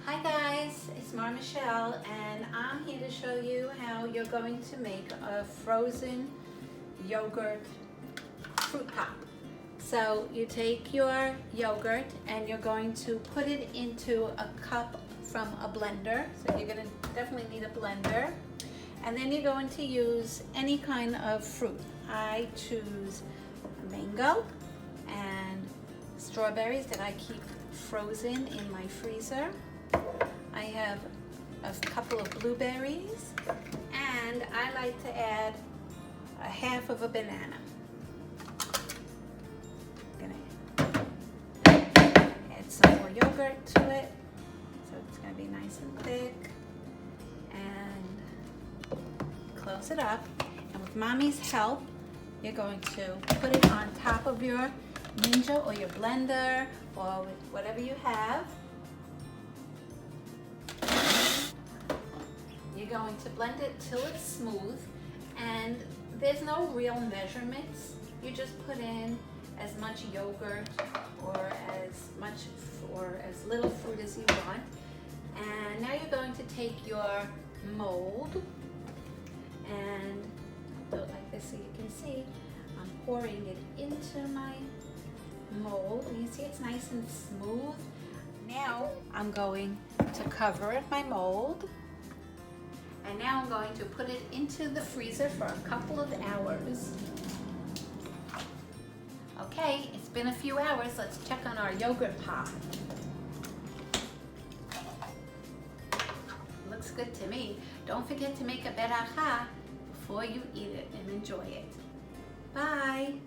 Hi guys, it's Morah Michelle and I'm here to show you how you're going to make a frozen yogurt fruit pop. So you take your yogurt and you're going to put it into a cup from a blender. So you're going to definitely need a blender. And then you're going to use any kind of fruit. I choose mango and strawberries that I keep frozen in my freezer. I have a couple of blueberries, and I like to add a half of a banana. I'm gonna add some more yogurt to it, so it's gonna be nice and thick. And close it up. And with Mommy's help, you're going to put it on top of your Ninja or your blender or whatever you have. You're going to blend it till it's smooth, and there's no real measurements. You just put in as much yogurt or as little fruit as you want. And now you're going to take your mold and do it like this so you can see. I'm pouring it into my mold, and you see it's nice and smooth. Now I'm going to cover my mold. And now I'm going to put it into the freezer for a couple of hours. Okay, it's been a few hours. Let's check on our yogurt pop. Looks good to me. Don't forget to make a beracha before you eat it and enjoy it. Bye.